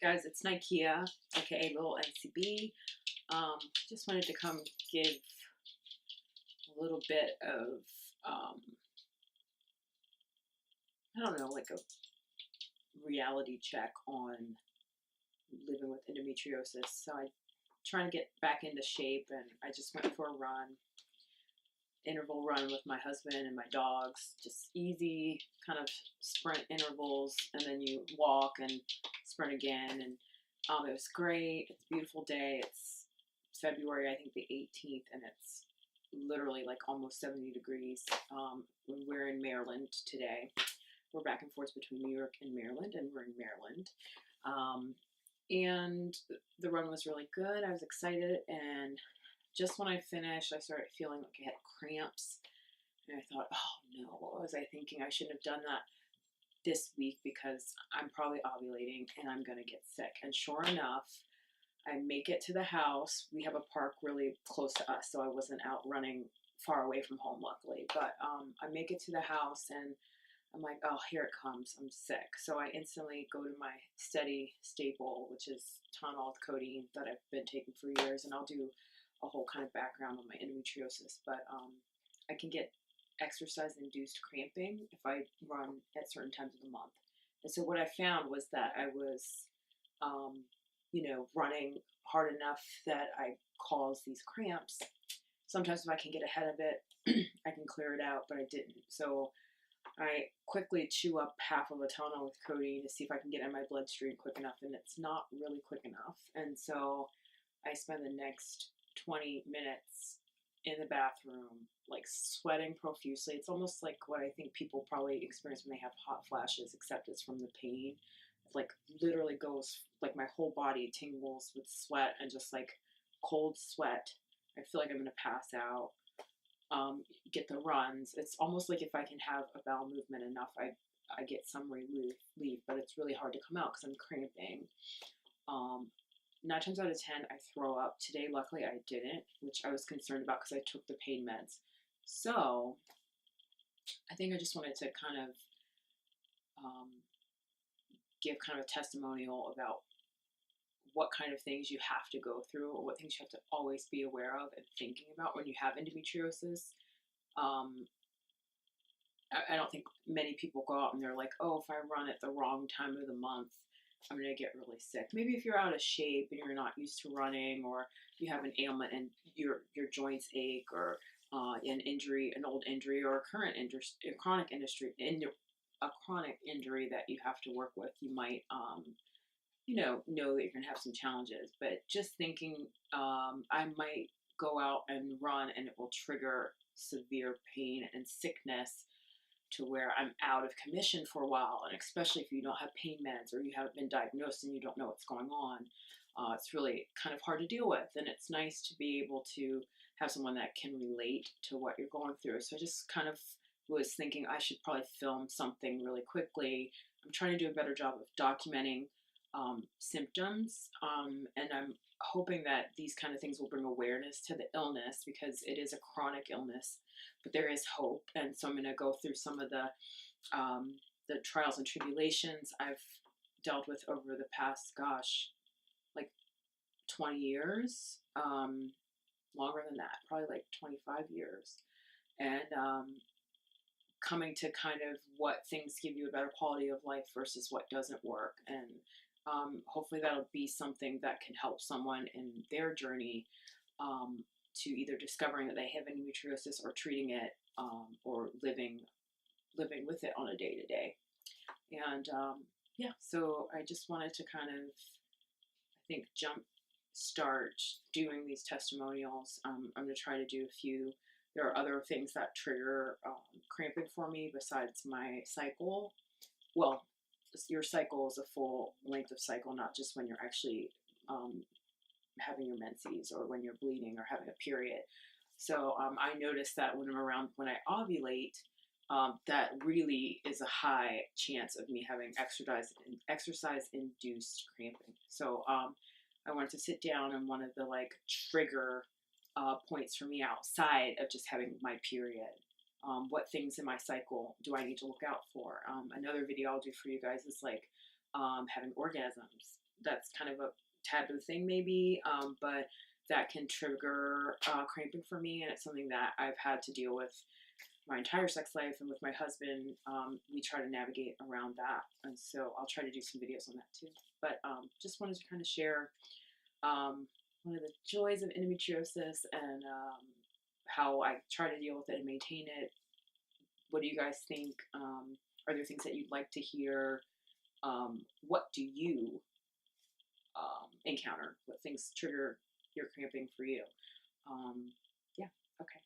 Guys, it's Nykea, aka Little NCB. Just wanted to come give a little bit of, I don't know, like a reality check on living with endometriosis. So I'm trying to get back into shape, and I just went for a interval run with my husband and my dogs. Just easy kind of sprint intervals, and then you walk and sprint again. And it was great. It's a beautiful day. It's February, I think the 18th, and it's literally like almost 70 degrees. We're in Maryland today. We're back and forth between New York and Maryland, and we're in Maryland. And the run was really good. I was excited, and just when I finished, I started feeling like I had cramps, and I thought, oh no, what was I thinking? I shouldn't have done that this week because I'm probably ovulating and I'm gonna get sick. And sure enough, I make it to the house. We have a park really close to us, so I wasn't out running far away from home, luckily. But I make it to the house, and I'm like, oh, here it comes. I'm sick. So I instantly go to my steady staple, which is Tylenol with codeine that I've been taking for years, and I'll do a whole kind of background on my endometriosis. But I can get exercise-induced cramping if I run at certain times of the month. And so what I found was that I was, running hard enough that I cause these cramps. Sometimes if I can get ahead of it, I can clear it out, but I didn't. So I quickly chew up half of a Tylenol with codeine to see if I can get in my bloodstream quick enough, and it's not really quick enough. And so I spend the next 20 minutes in the bathroom, like sweating profusely. It's almost like what I think people probably experience when they have hot flashes, except it's from the pain. It like literally goes, like my whole body tingles with sweat and just like cold sweat. I feel like I'm gonna pass out. Get the runs. It's almost like if I can have a bowel movement enough, I get some relief, but it's really hard to come out because I'm cramping. 9 times out of 10, I throw up. Today, luckily, I didn't, which I was concerned about because I took the pain meds. So I think I just wanted to kind of give kind of a testimonial about what kind of things you have to go through, or what things you have to always be aware of and thinking about when you have endometriosis. I don't think many people go out and they're like, oh, if I run at the wrong time of the month, I'm going to get really sick. Maybe if you're out of shape and you're not used to running, or you have an ailment and your joints ache, or an injury, an old injury, or a chronic injury that you have to work with, you might know that you're going to have some challenges. But just thinking, I might go out and run and it will trigger severe pain and sickness to where I'm out of commission for a while. And especially if you don't have pain meds, or you haven't been diagnosed and you don't know what's going on, it's really kind of hard to deal with. And it's nice to be able to have someone that can relate to what you're going through. So I just kind of was thinking I should probably film something really quickly. I'm trying to do a better job of documenting symptoms, and I'm hoping that these kind of things will bring awareness to the illness, because it is a chronic illness, but there is hope. And so I'm going to go through some of the trials and tribulations I've dealt with over the past, like 20 years, longer than that, probably like 25 years, and coming to kind of what things give you a better quality of life versus what doesn't work. And hopefully that'll be something that can help someone in their journey to either discovering that they have endometriosis, or treating it, or living with it on a day-to-day. And so I just wanted to kind of, I think, start doing these testimonials. I'm going to try to do a few. There are other things that trigger cramping for me besides my cycle. Well, your cycle is a full length of cycle, not just when you're actually having your menses, or when you're bleeding, or having a period. So I notice that when I ovulate, that really is a high chance of me having exercise-induced cramping. So I wanted to sit down, and one of the trigger points for me outside of just having my period. What things in my cycle do I need to look out for? Another video I'll do for you guys is having orgasms. that's kind of a taboo thing maybe, but that can trigger cramping for me, and it's something that I've had to deal with my entire sex life, and with my husband, we try to navigate around that, and so I'll try to do some videos on that too. But just wanted to kind of share one of the joys of endometriosis, and how I try to deal with it and maintain it. What do you guys think? Are there things that you'd like to hear? What do you encounter? What things trigger your cramping for you? Yeah, okay.